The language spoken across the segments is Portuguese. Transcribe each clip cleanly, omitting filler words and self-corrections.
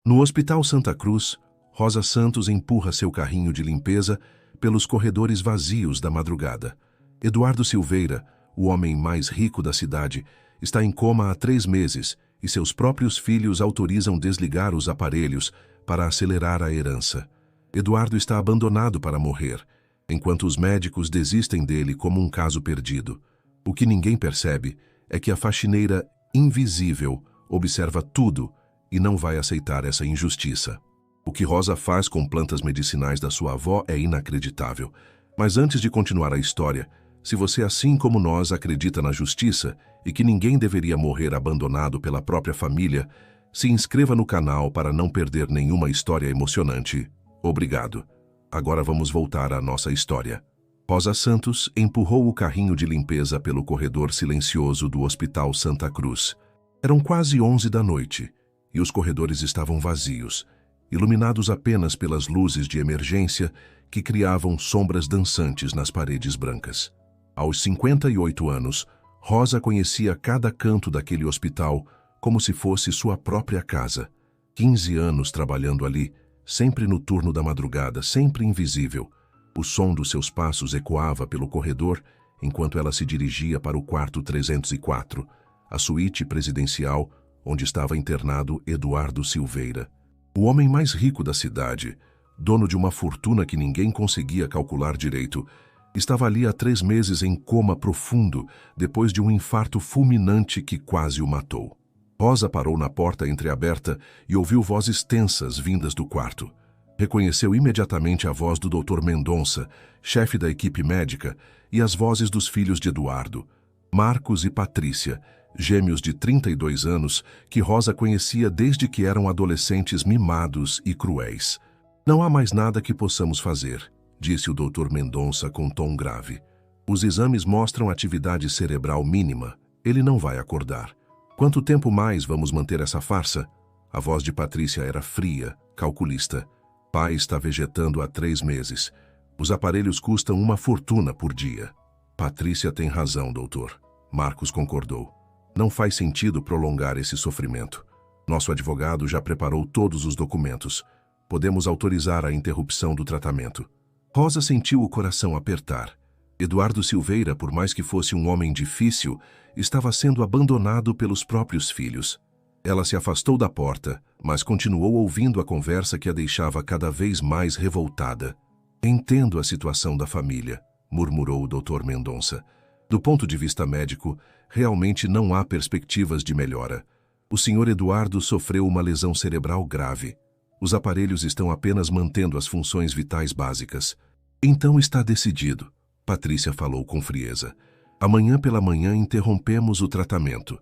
No Hospital Santa Cruz, Rosa Santos empurra seu carrinho de limpeza pelos corredores vazios da madrugada. Eduardo Silveira, o homem mais rico da cidade, está em coma há 3 meses e seus próprios filhos autorizam desligar os aparelhos para acelerar a herança. Eduardo está abandonado para morrer, enquanto os médicos desistem dele como um caso perdido. O que ninguém percebe é que a faxineira invisível observa tudo e não vai aceitar essa injustiça. O que Rosa faz com plantas medicinais da sua avó é inacreditável. Mas antes de continuar a história, se você, assim como nós, acredita na justiça e que ninguém deveria morrer abandonado pela própria família, se inscreva no canal para não perder nenhuma história emocionante. Obrigado. Agora vamos voltar à nossa história. Rosa Santos empurrou o carrinho de limpeza pelo corredor silencioso do Hospital Santa Cruz. Eram quase 11 da noite e os corredores estavam vazios, iluminados apenas pelas luzes de emergência que criavam sombras dançantes nas paredes brancas. Aos 58 anos, Rosa conhecia cada canto daquele hospital como se fosse sua própria casa. 15 anos trabalhando ali, sempre no turno da madrugada, sempre invisível. O som dos seus passos ecoava pelo corredor enquanto ela se dirigia para o quarto 304, a suíte presidencial onde estava internado Eduardo Silveira. O homem mais rico da cidade, dono de uma fortuna que ninguém conseguia calcular direito, estava ali há 3 meses em coma profundo depois de um infarto fulminante que quase o matou. Rosa parou na porta entreaberta e ouviu vozes tensas vindas do quarto. Reconheceu imediatamente a voz do Dr. Mendonça, chefe da equipe médica, e as vozes dos filhos de Eduardo, Marcos e Patrícia, gêmeos de 32 anos que Rosa conhecia desde que eram adolescentes mimados e cruéis. Não há mais nada que possamos fazer, disse o Dr. Mendonça com tom grave. Os exames mostram atividade cerebral mínima. Ele não vai acordar. Quanto tempo mais vamos manter essa farsa? A voz de Patrícia era fria, calculista. Pai está vegetando há 3 meses. Os aparelhos custam uma fortuna por dia. Patrícia tem razão, doutor. Marcos concordou. Não faz sentido prolongar esse sofrimento. Nosso advogado já preparou todos os documentos. Podemos autorizar a interrupção do tratamento. Rosa sentiu o coração apertar. Eduardo Silveira, por mais que fosse um homem difícil, estava sendo abandonado pelos próprios filhos. Ela se afastou da porta, mas continuou ouvindo a conversa que a deixava cada vez mais revoltada. Entendo a situação da família, murmurou o Dr. Mendonça. Do ponto de vista médico, realmente não há perspectivas de melhora. O Sr. Eduardo sofreu uma lesão cerebral grave. Os aparelhos estão apenas mantendo as funções vitais básicas. Então está decidido, Patrícia falou com frieza. Amanhã pela manhã interrompemos o tratamento.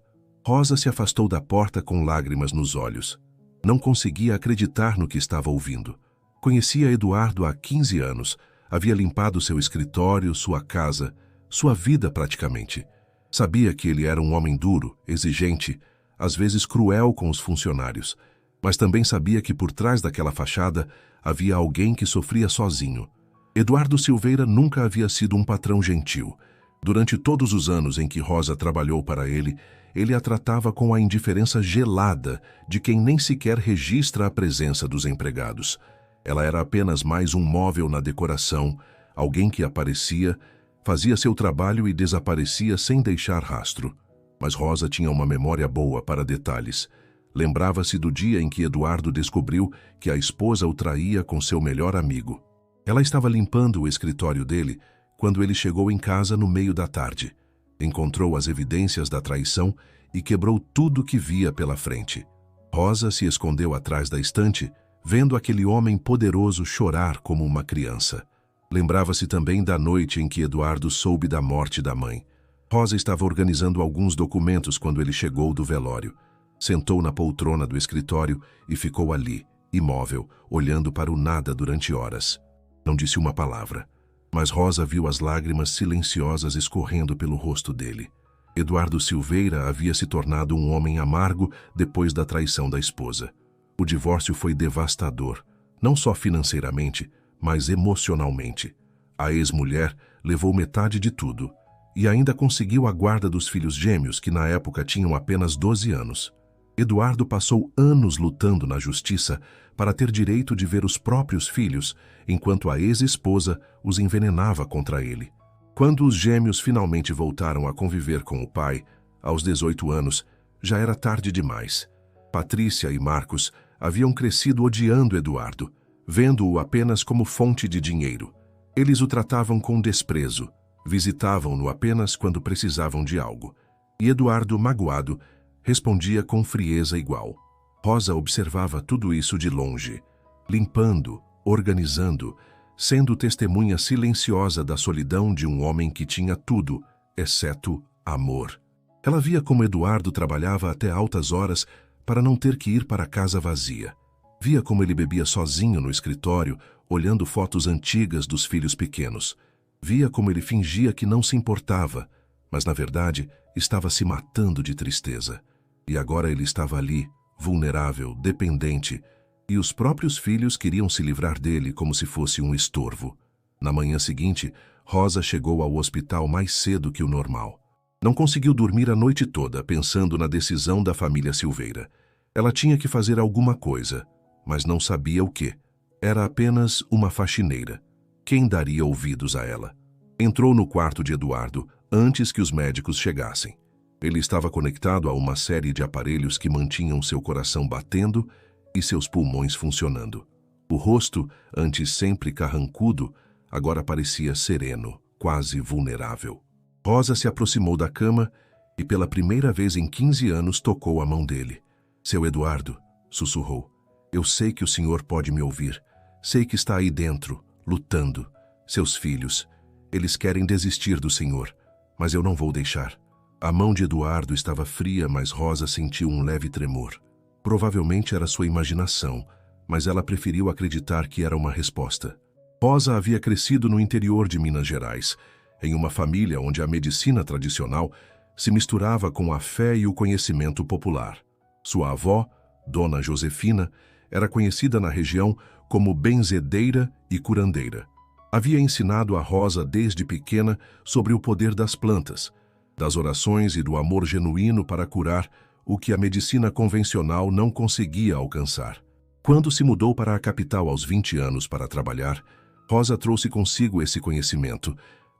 Rosa se afastou da porta com lágrimas nos olhos. Não conseguia acreditar no que estava ouvindo. Conhecia Eduardo há 15 anos. Havia limpado seu escritório, sua casa, sua vida praticamente. Sabia que ele era um homem duro, exigente, às vezes cruel com os funcionários. Mas também sabia que por trás daquela fachada havia alguém que sofria sozinho. Eduardo Silveira nunca havia sido um patrão gentil. Durante todos os anos em que Rosa trabalhou para ele, ele a tratava com a indiferença gelada de quem nem sequer registra a presença dos empregados. Ela era apenas mais um móvel na decoração, alguém que aparecia, fazia seu trabalho e desaparecia sem deixar rastro. Mas Rosa tinha uma memória boa para detalhes. Lembrava-se do dia em que Eduardo descobriu que a esposa o traía com seu melhor amigo. Ela estava limpando o escritório dele quando ele chegou em casa no meio da tarde. Encontrou as evidências da traição e quebrou tudo que via pela frente. Rosa se escondeu atrás da estante, vendo aquele homem poderoso chorar como uma criança. Lembrava-se também da noite em que Eduardo soube da morte da mãe. Rosa estava organizando alguns documentos quando ele chegou do velório. Sentou na poltrona do escritório e ficou ali, imóvel, olhando para o nada durante horas. Não disse uma palavra, mas Rosa viu as lágrimas silenciosas escorrendo pelo rosto dele. Eduardo Silveira havia se tornado um homem amargo depois da traição da esposa. O divórcio foi devastador, não só financeiramente, mas emocionalmente. A ex-mulher levou metade de tudo e ainda conseguiu a guarda dos filhos gêmeos que na época tinham apenas 12 anos. Eduardo passou anos lutando na justiça para ter direito de ver os próprios filhos, enquanto a ex-esposa os envenenava contra ele. Quando os gêmeos finalmente voltaram a conviver com o pai, aos 18 anos, já era tarde demais. Patrícia e Marcos haviam crescido odiando Eduardo, vendo-o apenas como fonte de dinheiro. Eles o tratavam com desprezo, visitavam-no apenas quando precisavam de algo. E Eduardo, magoado, respondia com frieza igual. Rosa observava tudo isso de longe, limpando, organizando, sendo testemunha silenciosa da solidão de um homem que tinha tudo, exceto amor. Ela via como Eduardo trabalhava até altas horas para não ter que ir para casa vazia. Via como ele bebia sozinho no escritório, olhando fotos antigas dos filhos pequenos. Via como ele fingia que não se importava, mas na verdade estava se matando de tristeza. E agora ele estava ali, vulnerável, dependente, e os próprios filhos queriam se livrar dele como se fosse um estorvo. Na manhã seguinte, Rosa chegou ao hospital mais cedo que o normal. Não conseguiu dormir a noite toda pensando na decisão da família Silveira. Ela tinha que fazer alguma coisa, mas não sabia o quê. Era apenas uma faxineira. Quem daria ouvidos a ela? Entrou no quarto de Eduardo antes que os médicos chegassem. Ele estava conectado a uma série de aparelhos que mantinham seu coração batendo e seus pulmões funcionando. O rosto, antes sempre carrancudo, agora parecia sereno, quase vulnerável. Rosa se aproximou da cama e pela primeira vez em 15 anos tocou a mão dele. "Seu Eduardo", sussurrou, "eu sei que o senhor pode me ouvir. Sei que está aí dentro, lutando. Seus filhos, eles querem desistir do senhor, mas eu não vou deixar." A mão de Eduardo estava fria, mas Rosa sentiu um leve tremor. Provavelmente era sua imaginação, mas ela preferiu acreditar que era uma resposta. Rosa havia crescido no interior de Minas Gerais, em uma família onde a medicina tradicional se misturava com a fé e o conhecimento popular. Sua avó, Dona Josefina, era conhecida na região como benzedeira e curandeira. Havia ensinado a Rosa desde pequena sobre o poder das plantas, das orações e do amor genuíno para curar o que a medicina convencional não conseguia alcançar. Quando se mudou para a capital aos 20 anos para trabalhar, Rosa trouxe consigo esse conhecimento,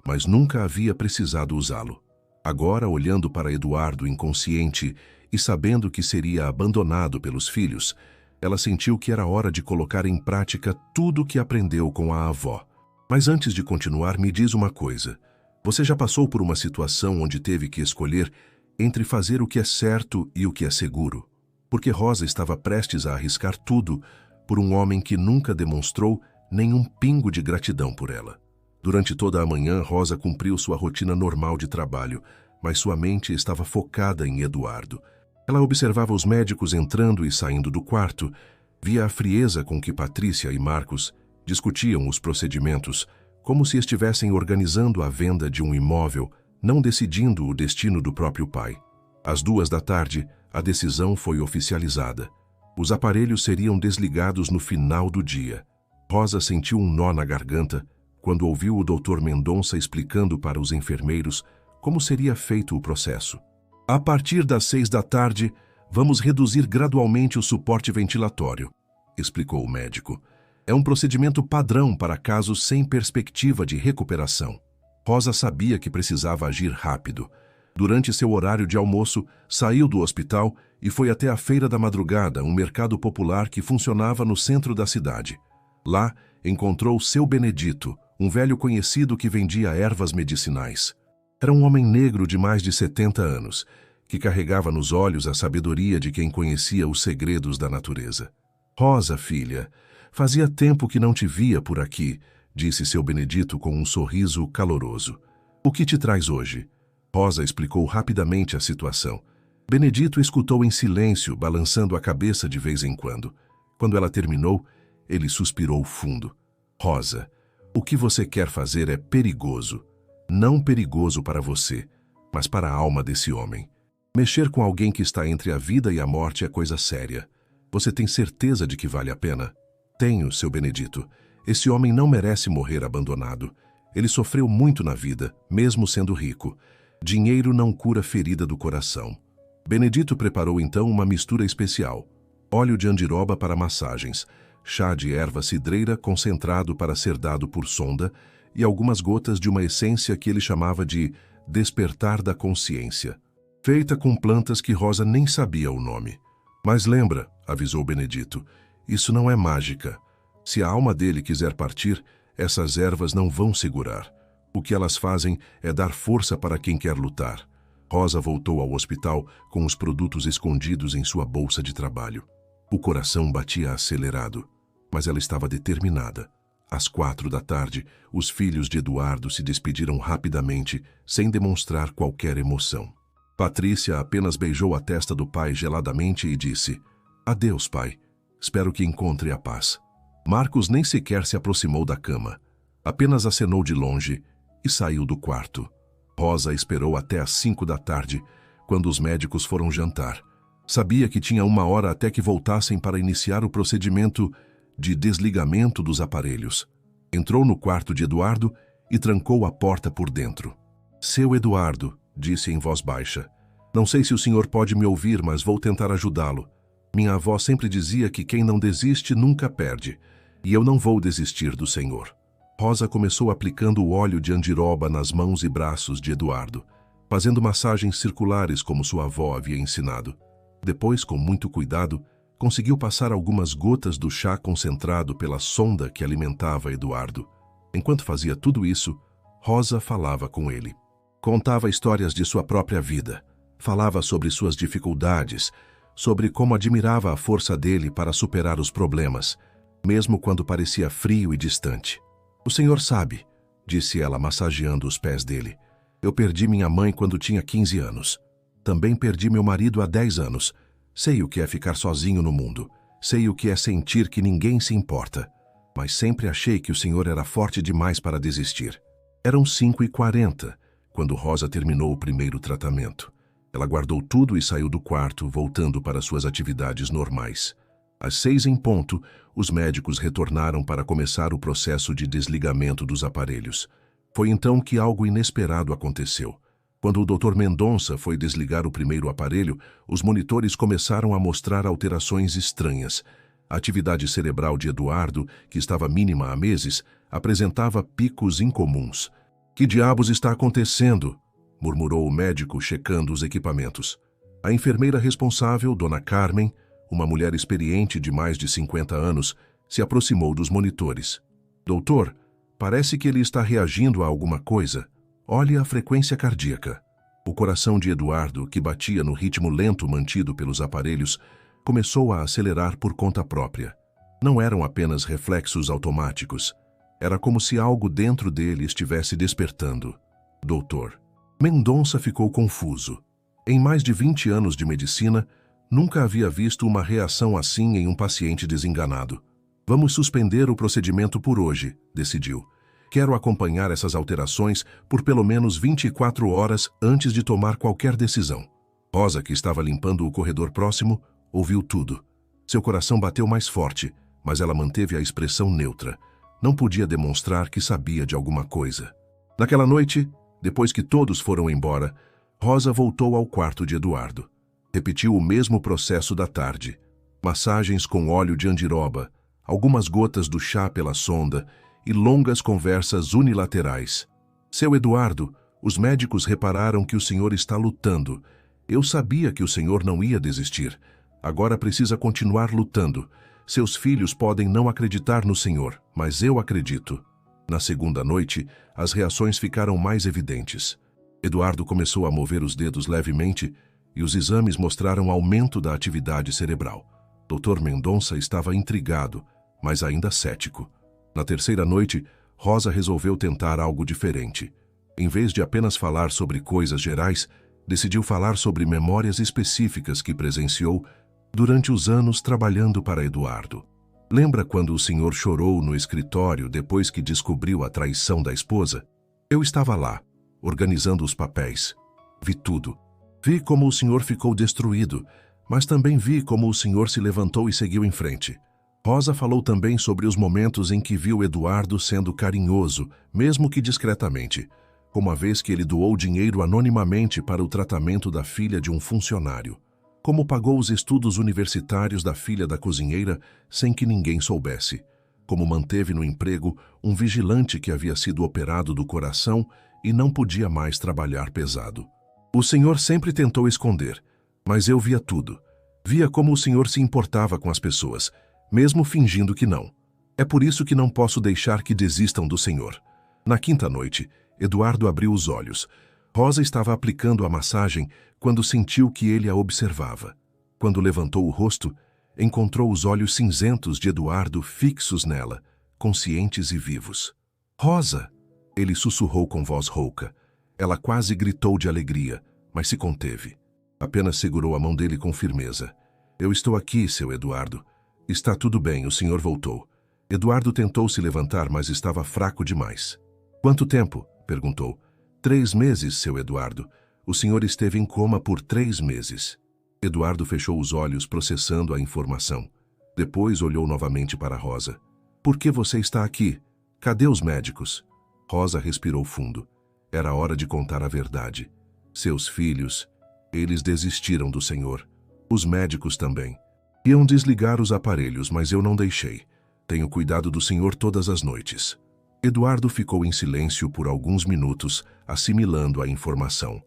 mas nunca havia precisado usá-lo. Agora, olhando para Eduardo inconsciente e sabendo que seria abandonado pelos filhos, ela sentiu que era hora de colocar em prática tudo o que aprendeu com a avó. "Mas antes de continuar, me diz uma coisa. Você já passou por uma situação onde teve que escolher entre fazer o que é certo e o que é seguro?" Porque Rosa estava prestes a arriscar tudo por um homem que nunca demonstrou nenhum pingo de gratidão por ela. Durante toda a manhã, Rosa cumpriu sua rotina normal de trabalho, mas sua mente estava focada em Eduardo. Ela observava os médicos entrando e saindo do quarto, via a frieza com que Patrícia e Marcos discutiam os procedimentos, como se estivessem organizando a venda de um imóvel, não decidindo o destino do próprio pai. Às 14h, a decisão foi oficializada. Os aparelhos seriam desligados no final do dia. Rosa sentiu um nó na garganta quando ouviu o Dr. Mendonça explicando para os enfermeiros como seria feito o processo. "A partir das 18h, vamos reduzir gradualmente o suporte ventilatório", explicou o médico. "É um procedimento padrão para casos sem perspectiva de recuperação." Rosa sabia que precisava agir rápido. Durante seu horário de almoço, saiu do hospital e foi até a Feira da Madrugada, um mercado popular que funcionava no centro da cidade. Lá, encontrou seu Benedito, um velho conhecido que vendia ervas medicinais. Era um homem negro de mais de 70 anos, que carregava nos olhos a sabedoria de quem conhecia os segredos da natureza. "Rosa, filha, fazia tempo que não te via por aqui", disse seu Benedito com um sorriso caloroso. "O que te traz hoje?" Rosa explicou rapidamente a situação. Benedito escutou em silêncio, balançando a cabeça de vez em quando. Quando ela terminou, ele suspirou fundo. "Rosa, o que você quer fazer é perigoso. Não perigoso para você, mas para a alma desse homem. Mexer com alguém que está entre a vida e a morte é coisa séria. Você tem certeza de que vale a pena?" "Tenho, seu Benedito. Esse homem não merece morrer abandonado. Ele sofreu muito na vida, mesmo sendo rico. Dinheiro não cura ferida do coração." Benedito preparou então uma mistura especial: óleo de andiroba para massagens, chá de erva cidreira concentrado para ser dado por sonda e algumas gotas de uma essência que ele chamava de despertar da consciência, feita com plantas que Rosa nem sabia o nome. Mas lembra, avisou Benedito, isso não é mágica. Se a alma dele quiser partir, essas ervas não vão segurar. O que elas fazem é dar força para quem quer lutar. Rosa voltou ao hospital com os produtos escondidos em sua bolsa de trabalho. O coração batia acelerado, mas ela estava determinada. Às 4 da tarde, os filhos de Eduardo se despediram rapidamente, sem demonstrar qualquer emoção. Patrícia apenas beijou a testa do pai geladamente e disse: "Adeus, pai. Espero que encontre a paz." Marcos nem sequer se aproximou da cama. Apenas acenou de longe e saiu do quarto. Rosa esperou até às 5 da tarde, quando os médicos foram jantar. Sabia que tinha 1 hora até que voltassem para iniciar o procedimento de desligamento dos aparelhos. Entrou no quarto de Eduardo e trancou a porta por dentro. "Seu Eduardo", disse em voz baixa, "não sei se o senhor pode me ouvir, mas vou tentar ajudá-lo. Minha avó sempre dizia que quem não desiste nunca perde, e eu não vou desistir do senhor." Rosa começou aplicando o óleo de andiroba nas mãos e braços de Eduardo, fazendo massagens circulares como sua avó havia ensinado. Depois, com muito cuidado, conseguiu passar algumas gotas do chá concentrado pela sonda que alimentava Eduardo. Enquanto fazia tudo isso, Rosa falava com ele. Contava histórias de sua própria vida. Falava sobre suas dificuldades, sobre como admirava a força dele para superar os problemas, mesmo quando parecia frio e distante. "O senhor sabe", disse ela, massageando os pés dele. "Eu perdi minha mãe quando tinha 15 anos. Também perdi meu marido há 10 anos. Sei o que é ficar sozinho no mundo. Sei o que é sentir que ninguém se importa. Mas sempre achei que o senhor era forte demais para desistir." Eram 5h40, quando Rosa terminou o primeiro tratamento. Ela guardou tudo e saiu do quarto, voltando para suas atividades normais. Às 6 em ponto, os médicos retornaram para começar o processo de desligamento dos aparelhos. Foi então que algo inesperado aconteceu. Quando o Dr. Mendonça foi desligar o primeiro aparelho, os monitores começaram a mostrar alterações estranhas. A atividade cerebral de Eduardo, que estava mínima há meses, apresentava picos incomuns. "Que diabos está acontecendo?", murmurou o médico, checando os equipamentos. A enfermeira responsável, Dona Carmen, uma mulher experiente de mais de 50 anos, se aproximou dos monitores. "Doutor, parece que ele está reagindo a alguma coisa. Olhe a frequência cardíaca." O coração de Eduardo, que batia no ritmo lento mantido pelos aparelhos, começou a acelerar por conta própria. Não eram apenas reflexos automáticos. Era como se algo dentro dele estivesse despertando. "Doutor." Mendonça ficou confuso. Em mais de 20 anos de medicina, nunca havia visto uma reação assim em um paciente desenganado. "Vamos suspender o procedimento por hoje", decidiu. "Quero acompanhar essas alterações por pelo menos 24 horas antes de tomar qualquer decisão." Rosa, que estava limpando o corredor próximo, ouviu tudo. Seu coração bateu mais forte, mas ela manteve a expressão neutra. Não podia demonstrar que sabia de alguma coisa. Naquela noite, depois que todos foram embora, Rosa voltou ao quarto de Eduardo. Repetiu o mesmo processo da tarde. Massagens com óleo de andiroba, algumas gotas do chá pela sonda e longas conversas unilaterais. "Seu Eduardo, os médicos repararam que o senhor está lutando. Eu sabia que o senhor não ia desistir. Agora precisa continuar lutando. Seus filhos podem não acreditar no senhor, mas eu acredito." Na segunda noite, as reações ficaram mais evidentes. Eduardo começou a mover os dedos levemente e os exames mostraram aumento da atividade cerebral. Dr. Mendonça estava intrigado, mas ainda cético. Na terceira noite, Rosa resolveu tentar algo diferente. Em vez de apenas falar sobre coisas gerais, decidiu falar sobre memórias específicas que presenciou durante os anos trabalhando para Eduardo. "Lembra quando o senhor chorou no escritório depois que descobriu a traição da esposa? Eu estava lá, organizando os papéis. Vi tudo. Vi como o senhor ficou destruído, mas também vi como o senhor se levantou e seguiu em frente." Rosa falou também sobre os momentos em que viu Eduardo sendo carinhoso, mesmo que discretamente. como a vez que ele doou dinheiro anonimamente para o tratamento da filha de um funcionário, como pagou os estudos universitários da filha da cozinheira sem que ninguém soubesse, como manteve no emprego um vigilante que havia sido operado do coração e não podia mais trabalhar pesado. O Senhor sempre tentou esconder, mas eu via tudo. Via como o Senhor se importava com as pessoas, mesmo fingindo que não. É por isso que não posso deixar que desistam do Senhor. Na quinta noite, Eduardo abriu os olhos. Rosa estava aplicando a massagem quando sentiu que ele a observava. Quando levantou o rosto, encontrou os olhos cinzentos de Eduardo fixos nela, conscientes e vivos. "Rosa!" Ele sussurrou com voz rouca. Ela quase gritou de alegria, mas se conteve. Apenas segurou a mão dele com firmeza. "Eu estou aqui, seu Eduardo. Está tudo bem, o senhor voltou." Eduardo tentou se levantar, mas estava fraco demais. "Quanto tempo?" perguntou. 3 meses, seu Eduardo. O senhor esteve em coma por 3 meses. Eduardo fechou os olhos, processando a informação. Depois olhou novamente para Rosa. "Por que você está aqui? Cadê os médicos?" Rosa respirou fundo. Era hora de contar a verdade. Seus filhos, eles desistiram do Senhor. Os médicos também. Iam desligar os aparelhos, mas eu não deixei. Tenho cuidado do Senhor todas as noites. Eduardo ficou em silêncio por alguns minutos, assimilando a informação.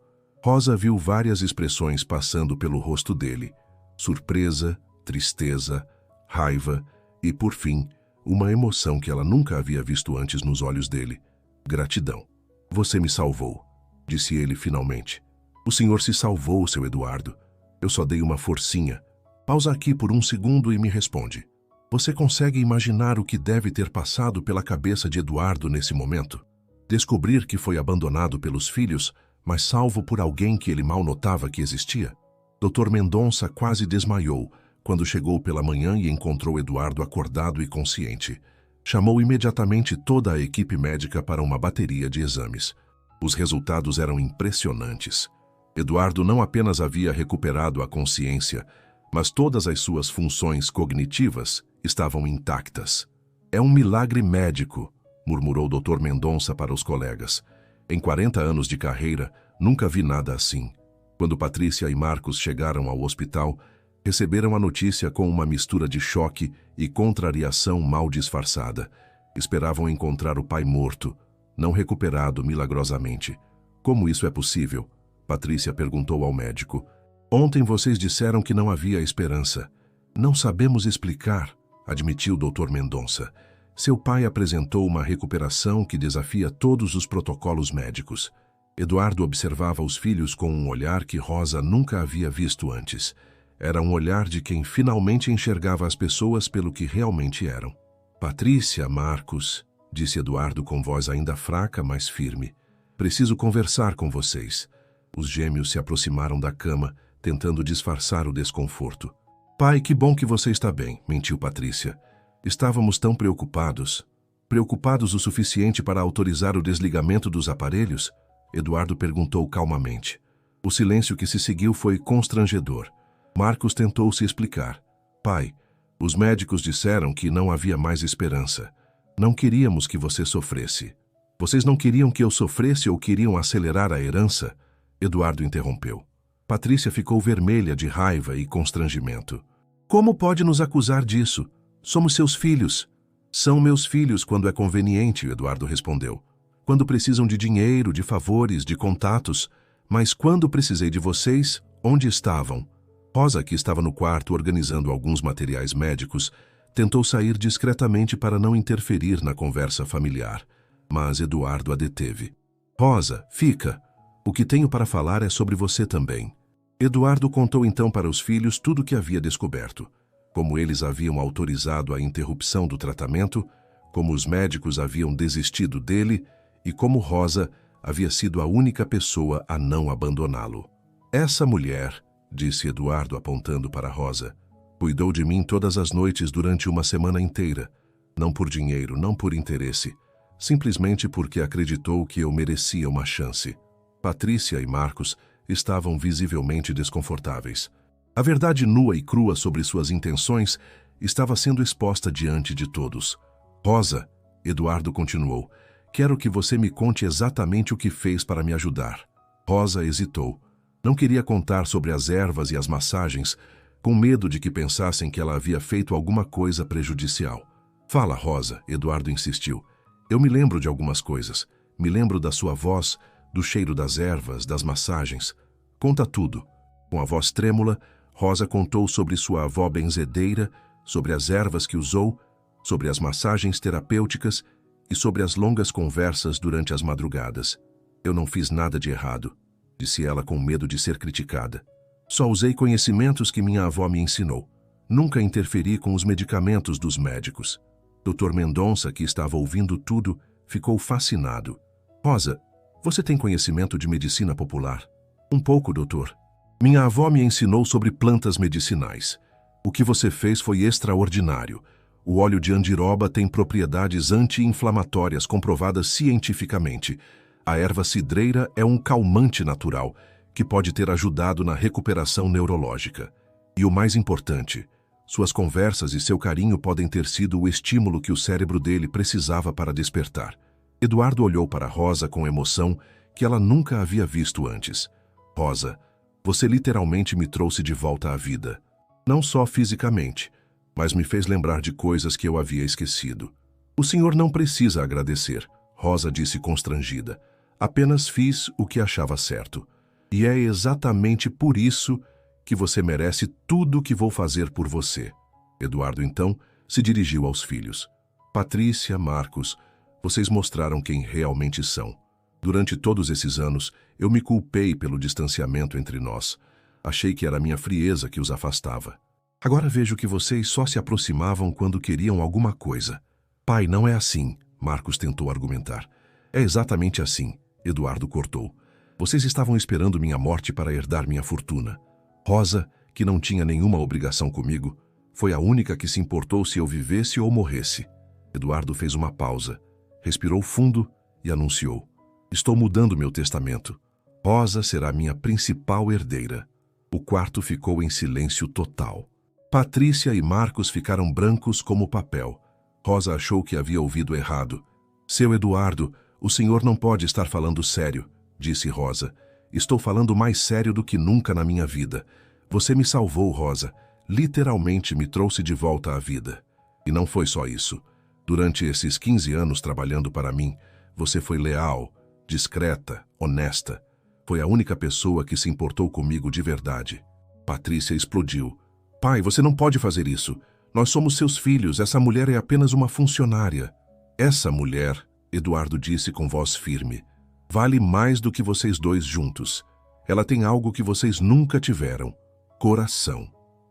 Rosa viu várias expressões passando pelo rosto dele. Surpresa, tristeza, raiva e, por fim, uma emoção que ela nunca havia visto antes nos olhos dele. Gratidão. "Você me salvou", disse ele finalmente. "O senhor se salvou, seu Eduardo. Eu só dei uma forcinha." Pausa aqui por um segundo e me responde. Você consegue imaginar o que deve ter passado pela cabeça de Eduardo nesse momento? Descobrir que foi abandonado pelos filhos, mas salvo por alguém que ele mal notava que existia? Dr. Mendonça quase desmaiou quando chegou pela manhã e encontrou Eduardo acordado e consciente. Chamou imediatamente toda a equipe médica para uma bateria de exames. Os resultados eram impressionantes. Eduardo não apenas havia recuperado a consciência, mas todas as suas funções cognitivas estavam intactas. "É um milagre médico", murmurou Dr. Mendonça para os colegas. "Em 40 anos de carreira, nunca vi nada assim." Quando Patrícia e Marcos chegaram ao hospital, receberam a notícia com uma mistura de choque e contrariação mal disfarçada. Esperavam encontrar o pai morto, não recuperado milagrosamente. "Como isso é possível?" Patrícia perguntou ao médico. "Ontem vocês disseram que não havia esperança." "Não sabemos explicar", admitiu Dr. Mendonça. "Seu pai apresentou uma recuperação que desafia todos os protocolos médicos." Eduardo observava os filhos com um olhar que Rosa nunca havia visto antes. Era um olhar de quem finalmente enxergava as pessoas pelo que realmente eram. "Patrícia, Marcos", disse Eduardo com voz ainda fraca, mas firme. "Preciso conversar com vocês." Os gêmeos se aproximaram da cama, tentando disfarçar o desconforto. "Pai, que bom que você está bem", mentiu Patrícia. "Estávamos tão preocupados." "Preocupados o suficiente para autorizar o desligamento dos aparelhos?" Eduardo perguntou calmamente. O silêncio que se seguiu foi constrangedor. Marcos tentou se explicar. "Pai, os médicos disseram que não havia mais esperança. Não queríamos que você sofresse." "Vocês não queriam que eu sofresse ou queriam acelerar a herança?" Eduardo interrompeu. Patrícia ficou vermelha de raiva e constrangimento. "Como pode nos acusar disso? Somos seus filhos." "São meus filhos quando é conveniente", Eduardo respondeu. "Quando precisam de dinheiro, de favores, de contatos. Mas quando precisei de vocês, onde estavam?" Rosa, que estava no quarto organizando alguns materiais médicos, tentou sair discretamente para não interferir na conversa familiar, mas Eduardo a deteve. "Rosa, fica. O que tenho para falar é sobre você também." Eduardo contou então para os filhos tudo o que havia descoberto, como eles haviam autorizado a interrupção do tratamento, como os médicos haviam desistido dele e como Rosa havia sido a única pessoa a não abandoná-lo. "Essa mulher", disse Eduardo apontando para Rosa, "cuidou de mim todas as noites durante uma semana inteira. Não por dinheiro, não por interesse. Simplesmente porque acreditou que eu merecia uma chance." Patrícia e Marcos estavam visivelmente desconfortáveis. A verdade nua e crua sobre suas intenções estava sendo exposta diante de todos. "Rosa", Eduardo continuou, Quero que você me conte exatamente o que fez para me ajudar. Rosa hesitou. Não queria contar sobre as ervas e as massagens, com medo de que pensassem que ela havia feito alguma coisa prejudicial. Fala, Rosa, Eduardo insistiu. Eu me lembro de algumas coisas. Me lembro da sua voz, do cheiro das ervas, das massagens. Conta tudo. Com a voz trêmula, Rosa contou sobre sua avó benzedeira, sobre as ervas que usou, sobre as massagens terapêuticas e sobre as longas conversas durante as madrugadas. Eu não fiz nada de errado, disse ela com medo de ser criticada. Só usei conhecimentos que minha avó me ensinou. Nunca interferi com os medicamentos dos médicos. Dr. Mendonça, que estava ouvindo tudo, ficou fascinado. Rosa, você tem conhecimento de medicina popular? Um pouco, doutor. Minha avó me ensinou sobre plantas medicinais. O que você fez foi extraordinário. O óleo de andiroba tem propriedades anti-inflamatórias comprovadas cientificamente. A erva cidreira é um calmante natural, que pode ter ajudado na recuperação neurológica. E o mais importante, suas conversas e seu carinho podem ter sido o estímulo que o cérebro dele precisava para despertar. Eduardo olhou para Rosa com emoção que ela nunca havia visto antes. Rosa, você literalmente me trouxe de volta à vida. Não só fisicamente, mas me fez lembrar de coisas que eu havia esquecido. O senhor não precisa agradecer, Rosa disse constrangida. Apenas fiz o que achava certo. E é exatamente por isso que você merece tudo o que vou fazer por você. Eduardo, então, se dirigiu aos filhos. Patrícia, Marcos, vocês mostraram quem realmente são. Durante todos esses anos, eu me culpei pelo distanciamento entre nós. Achei que era minha frieza que os afastava. Agora vejo que vocês só se aproximavam quando queriam alguma coisa. Pai, não é assim, Marcos tentou argumentar. É exatamente assim, Eduardo cortou. Vocês estavam esperando minha morte para herdar minha fortuna. Rosa, que não tinha nenhuma obrigação comigo, foi a única que se importou se eu vivesse ou morresse. Eduardo fez uma pausa, respirou fundo e anunciou. Estou mudando meu testamento. Rosa será minha principal herdeira. O quarto ficou em silêncio total. Patrícia e Marcos ficaram brancos como papel. Rosa achou que havia ouvido errado. Seu Eduardo, o senhor não pode estar falando sério, disse Rosa. Estou falando mais sério do que nunca na minha vida. Você me salvou, Rosa. Literalmente me trouxe de volta à vida. E não foi só isso. Durante esses 15 anos trabalhando para mim, você foi leal, discreta, honesta. Foi a única pessoa que se importou comigo de verdade. Patrícia explodiu. Pai, você não pode fazer isso. Nós somos seus filhos. Essa mulher é apenas uma funcionária. Essa mulher, Eduardo disse com voz firme, vale mais do que vocês dois juntos. Ela tem algo que vocês nunca tiveram. Coração.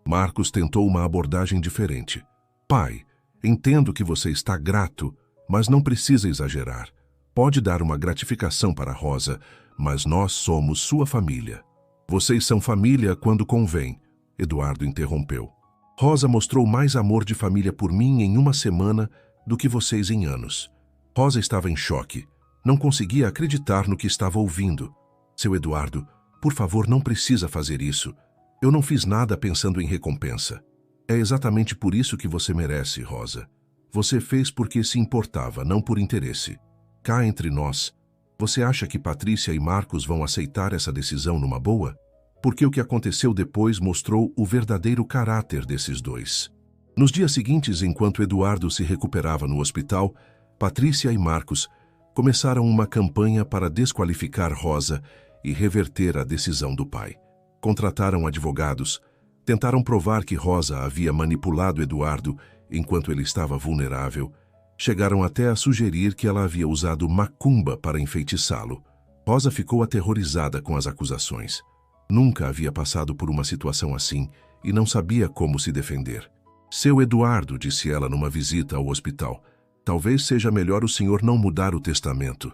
Marcos tentou uma abordagem diferente. Pai, entendo que você está grato, mas não precisa exagerar. Pode dar uma gratificação para Rosa, mas nós somos sua família. Vocês são família quando convém, Eduardo interrompeu. Rosa mostrou mais amor de família por mim em uma semana do que vocês em anos. Rosa estava em choque. Não conseguia acreditar no que estava ouvindo. Seu Eduardo, por favor, não precisa fazer isso. Eu não fiz nada pensando em recompensa. É exatamente por isso que você merece, Rosa. Você fez porque se importava, não por interesse. Cá entre nós, você acha que Patrícia e Marcos vão aceitar essa decisão numa boa? Porque o que aconteceu depois mostrou o verdadeiro caráter desses dois. Nos dias seguintes, enquanto Eduardo se recuperava no hospital, Patrícia e Marcos começaram uma campanha para desqualificar Rosa e reverter a decisão do pai. Contrataram advogados, tentaram provar que Rosa havia manipulado Eduardo enquanto ele estava vulnerável, chegaram até a sugerir que ela havia usado macumba para enfeitiçá-lo. Rosa ficou aterrorizada com as acusações. Nunca havia passado por uma situação assim e não sabia como se defender. Seu Eduardo, disse ela numa visita ao hospital, talvez seja melhor o senhor não mudar o testamento.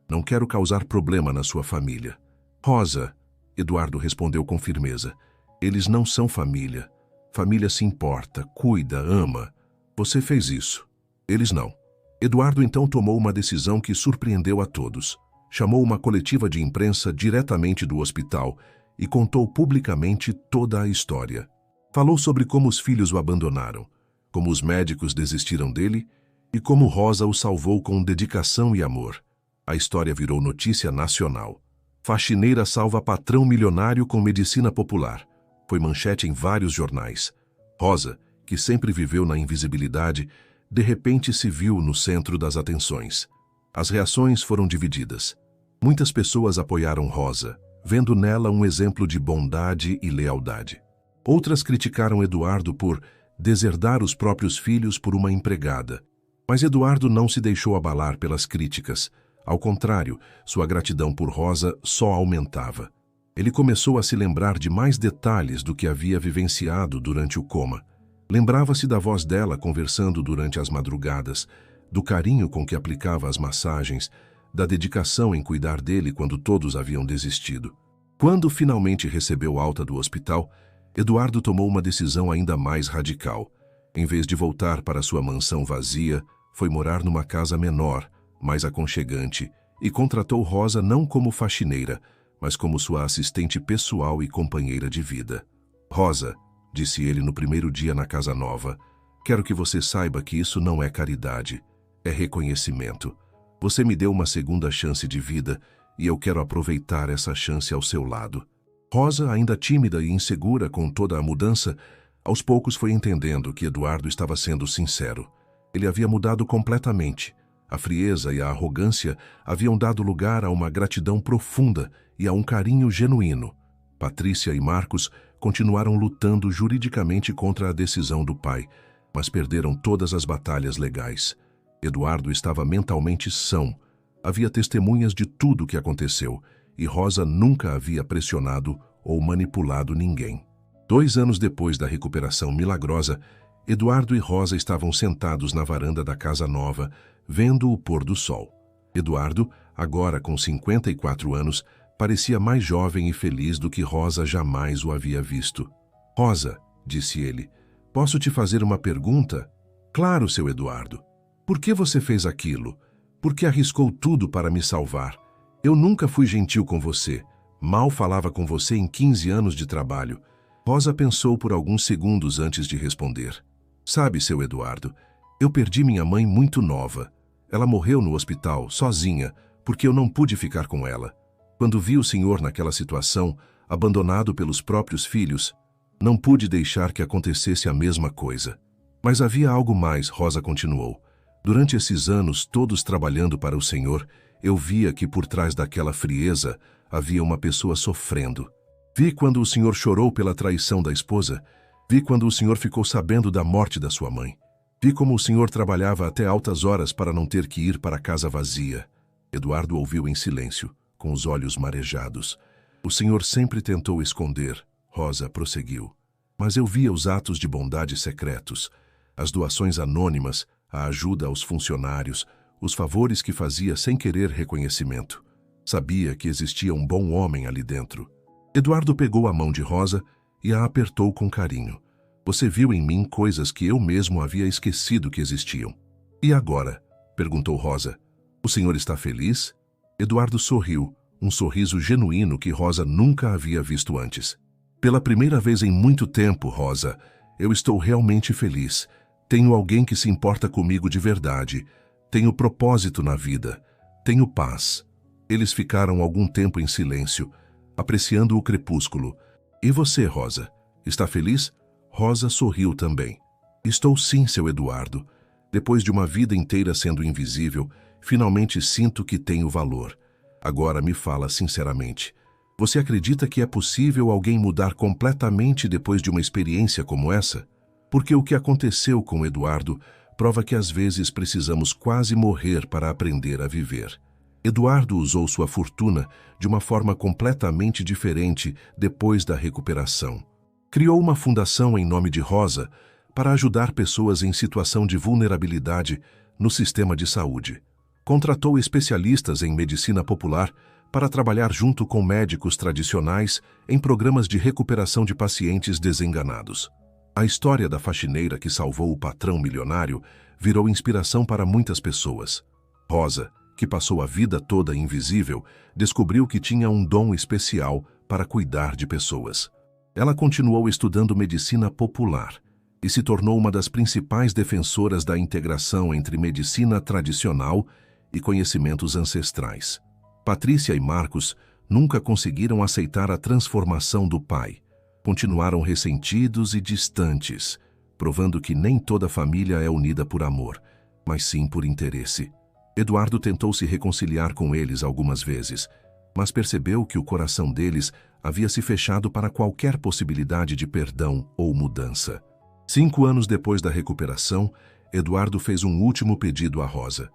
Não quero causar problema na sua família. Rosa, Eduardo respondeu com firmeza, eles não são família. Família se importa, cuida, ama. Você fez isso. Eles não. Eduardo então tomou uma decisão que surpreendeu a todos. Chamou uma coletiva de imprensa diretamente do hospital e contou publicamente toda a história. Falou sobre como os filhos o abandonaram, como os médicos desistiram dele e como Rosa o salvou com dedicação e amor. A história virou notícia nacional. Faxineira salva patrão milionário com medicina popular. Foi manchete em vários jornais. Rosa, que sempre viveu na invisibilidade, de repente se viu no centro das atenções. As reações foram divididas. Muitas pessoas apoiaram Rosa, vendo nela um exemplo de bondade e lealdade. Outras criticaram Eduardo por deserdar os próprios filhos por uma empregada. Mas Eduardo não se deixou abalar pelas críticas. Ao contrário, sua gratidão por Rosa só aumentava. Ele começou a se lembrar de mais detalhes do que havia vivenciado durante o coma. Lembrava-se da voz dela conversando durante as madrugadas, do carinho com que aplicava as massagens, da dedicação em cuidar dele quando todos haviam desistido. Quando finalmente recebeu alta do hospital, Eduardo tomou uma decisão ainda mais radical. Em vez de voltar para sua mansão vazia, foi morar numa casa menor, mais aconchegante, e contratou Rosa não como faxineira, mas como sua assistente pessoal e companheira de vida. Rosa, disse ele no primeiro dia na casa nova, quero que você saiba que isso não é caridade, é reconhecimento. Você me deu uma segunda chance de vida e eu quero aproveitar essa chance ao seu lado. Rosa, ainda tímida e insegura com toda a mudança, aos poucos foi entendendo que Eduardo estava sendo sincero. Ele havia mudado completamente. A frieza e a arrogância haviam dado lugar a uma gratidão profunda e a um carinho genuíno. Patrícia e Marcos continuaram lutando juridicamente contra a decisão do pai, mas perderam todas as batalhas legais. Eduardo estava mentalmente são. Havia testemunhas de tudo o que aconteceu, e Rosa nunca havia pressionado ou manipulado ninguém. 2 anos depois da recuperação milagrosa, Eduardo e Rosa estavam sentados na varanda da casa nova, vendo o pôr do sol. Eduardo, agora com 54 anos, parecia mais jovem e feliz do que Rosa jamais o havia visto. Rosa, disse ele, posso te fazer uma pergunta? Claro, seu Eduardo. Por que você fez aquilo? Por que arriscou tudo para me salvar? Eu nunca fui gentil com você. Mal falava com você em 15 anos de trabalho. Rosa pensou por alguns segundos antes de responder. Sabe, seu Eduardo, eu perdi minha mãe muito nova. Ela morreu no hospital, sozinha, porque eu não pude ficar com ela. Quando vi o senhor naquela situação, abandonado pelos próprios filhos, não pude deixar que acontecesse a mesma coisa. Mas havia algo mais, Rosa continuou. Durante esses anos, todos trabalhando para o senhor, eu via que por trás daquela frieza havia uma pessoa sofrendo. Vi quando o senhor chorou pela traição da esposa. Vi quando o senhor ficou sabendo da morte da sua mãe. Vi como o senhor trabalhava até altas horas para não ter que ir para a casa vazia. Eduardo ouviu em silêncio, com os olhos marejados. O senhor sempre tentou esconder, Rosa prosseguiu. Mas eu via os atos de bondade secretos, as doações anônimas, a ajuda aos funcionários, os favores que fazia sem querer reconhecimento. Sabia que existia um bom homem ali dentro. Eduardo pegou a mão de Rosa e a apertou com carinho. Você viu em mim coisas que eu mesmo havia esquecido que existiam. E agora? Perguntou Rosa. O senhor está feliz? Eduardo sorriu, um sorriso genuíno que Rosa nunca havia visto antes. Pela primeira vez em muito tempo, Rosa, eu estou realmente feliz. Tenho alguém que se importa comigo de verdade. Tenho propósito na vida. Tenho paz. Eles ficaram algum tempo em silêncio, apreciando o crepúsculo. E você, Rosa? Está feliz? Rosa sorriu também. Estou sim, seu Eduardo. Depois de uma vida inteira sendo invisível, finalmente sinto que tenho valor. Agora me fala sinceramente. Você acredita que é possível alguém mudar completamente depois de uma experiência como essa? Porque o que aconteceu com Eduardo prova que às vezes precisamos quase morrer para aprender a viver. Eduardo usou sua fortuna de uma forma completamente diferente depois da recuperação. Criou uma fundação em nome de Rosa para ajudar pessoas em situação de vulnerabilidade no sistema de saúde. Contratou especialistas em medicina popular para trabalhar junto com médicos tradicionais em programas de recuperação de pacientes desenganados. A história da faxineira que salvou o patrão milionário virou inspiração para muitas pessoas. Rosa, que passou a vida toda invisível, descobriu que tinha um dom especial para cuidar de pessoas. Ela continuou estudando medicina popular, e se tornou uma das principais defensoras da integração entre medicina tradicional e conhecimentos ancestrais. Patrícia e Marcos nunca conseguiram aceitar a transformação do pai. Continuaram ressentidos e distantes, provando que nem toda família é unida por amor, mas sim por interesse. Eduardo tentou se reconciliar com eles algumas vezes, mas percebeu que o coração deles havia se fechado para qualquer possibilidade de perdão ou mudança. 5 anos depois da recuperação, Eduardo fez um último pedido a Rosa.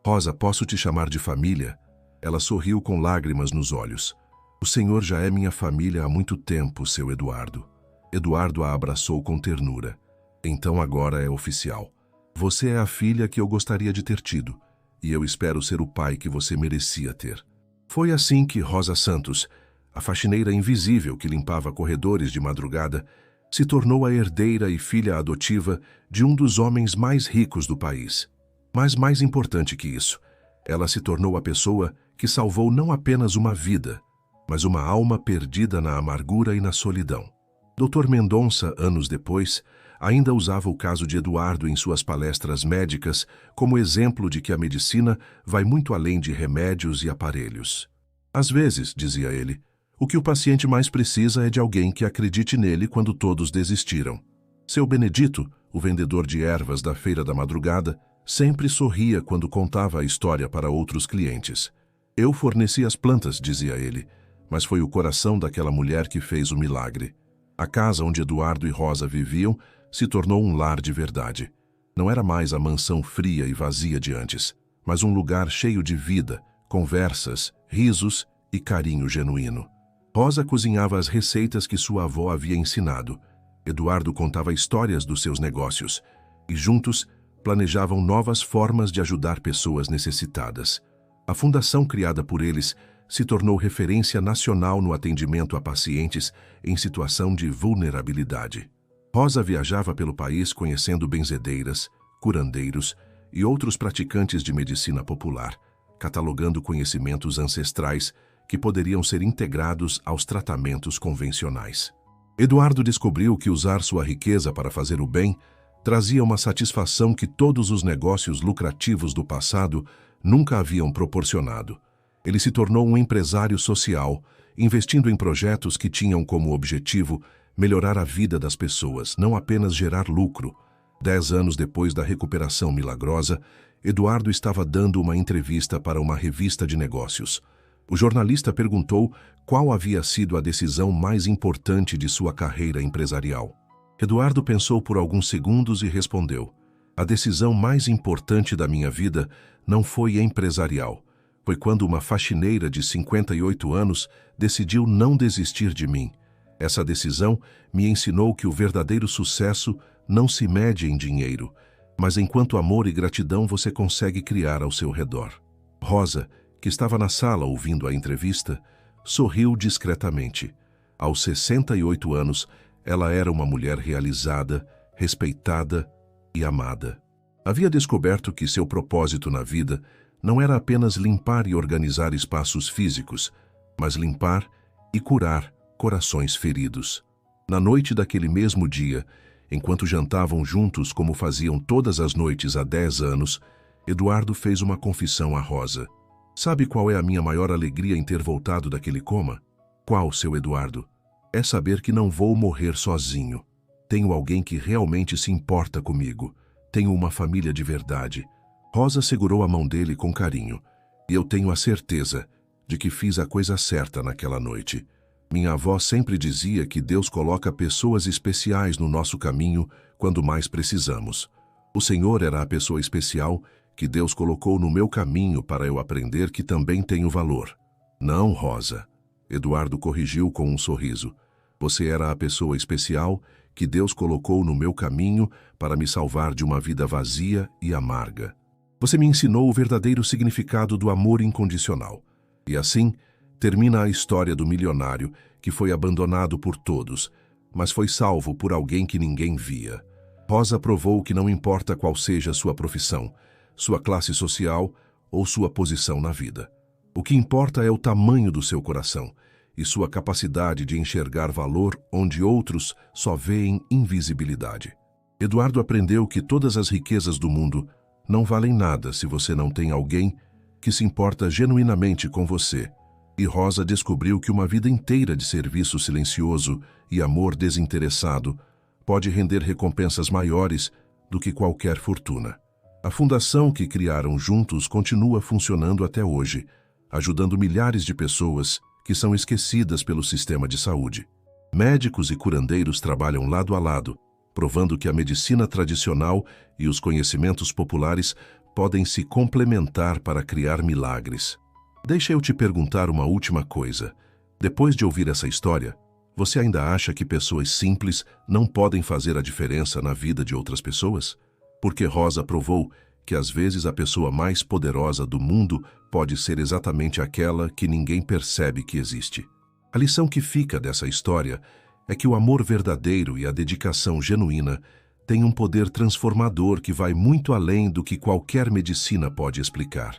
Rosa, posso te chamar de família? Ela sorriu com lágrimas nos olhos. O senhor já é minha família há muito tempo, seu Eduardo. Eduardo a abraçou com ternura. Então agora é oficial. Você é a filha que eu gostaria de ter tido, e eu espero ser o pai que você merecia ter. Foi assim que Rosa Santos, a faxineira invisível que limpava corredores de madrugada, se tornou a herdeira e filha adotiva de um dos homens mais ricos do país. Mas mais importante que isso, ela se tornou a pessoa que salvou não apenas uma vida, mas uma alma perdida na amargura e na solidão. Dr. Mendonça, anos depois, ainda usava o caso de Eduardo em suas palestras médicas como exemplo de que a medicina vai muito além de remédios e aparelhos. Às vezes, dizia ele, o que o paciente mais precisa é de alguém que acredite nele quando todos desistiram. Seu Benedito, o vendedor de ervas da feira da madrugada, sempre sorria quando contava a história para outros clientes. Eu forneci as plantas, dizia ele, mas foi o coração daquela mulher que fez o milagre. A casa onde Eduardo e Rosa viviam se tornou um lar de verdade. Não era mais a mansão fria e vazia de antes, mas um lugar cheio de vida, conversas, risos e carinho genuíno. Rosa cozinhava as receitas que sua avó havia ensinado. Eduardo contava histórias dos seus negócios e juntos planejavam novas formas de ajudar pessoas necessitadas. A fundação criada por eles se tornou referência nacional no atendimento a pacientes em situação de vulnerabilidade. Rosa viajava pelo país conhecendo benzedeiras, curandeiros e outros praticantes de medicina popular, catalogando conhecimentos ancestrais que poderiam ser integrados aos tratamentos convencionais. Eduardo descobriu que usar sua riqueza para fazer o bem trazia uma satisfação que todos os negócios lucrativos do passado nunca haviam proporcionado. Ele se tornou um empresário social, investindo em projetos que tinham como objetivo melhorar a vida das pessoas, não apenas gerar lucro. 10 anos depois da recuperação milagrosa, Eduardo estava dando uma entrevista para uma revista de negócios. O jornalista perguntou qual havia sido a decisão mais importante de sua carreira empresarial. Eduardo pensou por alguns segundos e respondeu: a decisão mais importante da minha vida não foi empresarial. Foi quando uma faxineira de 58 anos decidiu não desistir de mim. Essa decisão me ensinou que o verdadeiro sucesso não se mede em dinheiro, mas em quanto amor e gratidão você consegue criar ao seu redor. Rosa, que estava na sala ouvindo a entrevista, sorriu discretamente. Aos 68 anos, ela era uma mulher realizada, respeitada e amada. Havia descoberto que seu propósito na vida não era apenas limpar e organizar espaços físicos, mas limpar e curar corações feridos. Na noite daquele mesmo dia, enquanto jantavam juntos como faziam todas as noites há 10 anos, Eduardo fez uma confissão a Rosa. Sabe qual é a minha maior alegria em ter voltado daquele coma? Qual, seu Eduardo? É saber que não vou morrer sozinho. Tenho alguém que realmente se importa comigo. Tenho uma família de verdade. Rosa segurou a mão dele com carinho, e eu tenho a certeza de que fiz a coisa certa naquela noite. Minha avó sempre dizia que Deus coloca pessoas especiais no nosso caminho quando mais precisamos. O Senhor era a pessoa especial que Deus colocou no meu caminho para eu aprender que também tenho valor. Não, Rosa. Eduardo corrigiu com um sorriso. Você era a pessoa especial que Deus colocou no meu caminho para me salvar de uma vida vazia e amarga. Você me ensinou o verdadeiro significado do amor incondicional. E assim, termina a história do milionário que foi abandonado por todos, mas foi salvo por alguém que ninguém via. Rosa provou que não importa qual seja sua profissão, sua classe social ou sua posição na vida. O que importa é o tamanho do seu coração e sua capacidade de enxergar valor onde outros só veem invisibilidade. Eduardo aprendeu que todas as riquezas do mundo não valem nada se você não tem alguém que se importa genuinamente com você. E Rosa descobriu que uma vida inteira de serviço silencioso e amor desinteressado pode render recompensas maiores do que qualquer fortuna. A fundação que criaram juntos continua funcionando até hoje, ajudando milhares de pessoas que são esquecidas pelo sistema de saúde. Médicos e curandeiros trabalham lado a lado, provando que a medicina tradicional e os conhecimentos populares podem se complementar para criar milagres. Deixa eu te perguntar uma última coisa. Depois de ouvir essa história, você ainda acha que pessoas simples não podem fazer a diferença na vida de outras pessoas? Porque Rosa provou que às vezes a pessoa mais poderosa do mundo pode ser exatamente aquela que ninguém percebe que existe. A lição que fica dessa história é que o amor verdadeiro e a dedicação genuína têm um poder transformador que vai muito além do que qualquer medicina pode explicar.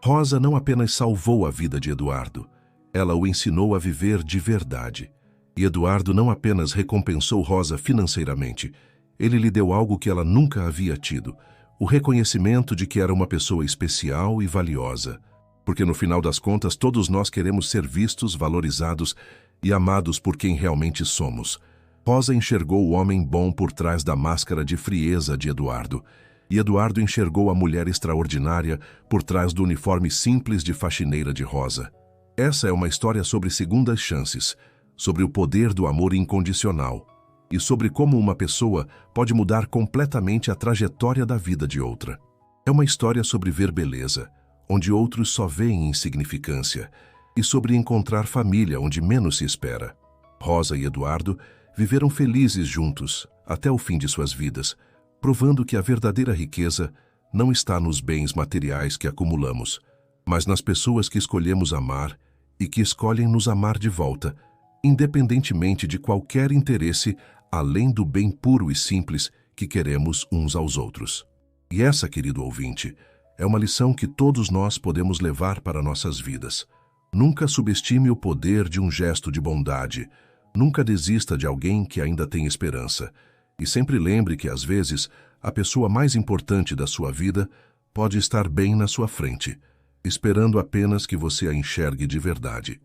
Rosa não apenas salvou a vida de Eduardo, ela o ensinou a viver de verdade. E Eduardo não apenas recompensou Rosa financeiramente, ele lhe deu algo que ela nunca havia tido, o reconhecimento de que era uma pessoa especial e valiosa. Porque no final das contas todos nós queremos ser vistos, valorizados e amados por quem realmente somos. Rosa enxergou o homem bom por trás da máscara de frieza de Eduardo, e Eduardo enxergou a mulher extraordinária por trás do uniforme simples de faxineira de Rosa. Essa é uma história sobre segundas chances, sobre o poder do amor incondicional e sobre como uma pessoa pode mudar completamente a trajetória da vida de outra. É uma história sobre ver beleza, onde outros só veem insignificância, e sobre encontrar família onde menos se espera. Rosa e Eduardo viveram felizes juntos até o fim de suas vidas, provando que a verdadeira riqueza não está nos bens materiais que acumulamos, mas nas pessoas que escolhemos amar e que escolhem nos amar de volta, independentemente de qualquer interesse além do bem puro e simples que queremos uns aos outros. E essa, querido ouvinte, é uma lição que todos nós podemos levar para nossas vidas. Nunca subestime o poder de um gesto de bondade. Nunca desista de alguém que ainda tem esperança. E sempre lembre que, às vezes, a pessoa mais importante da sua vida pode estar bem na sua frente, esperando apenas que você a enxergue de verdade.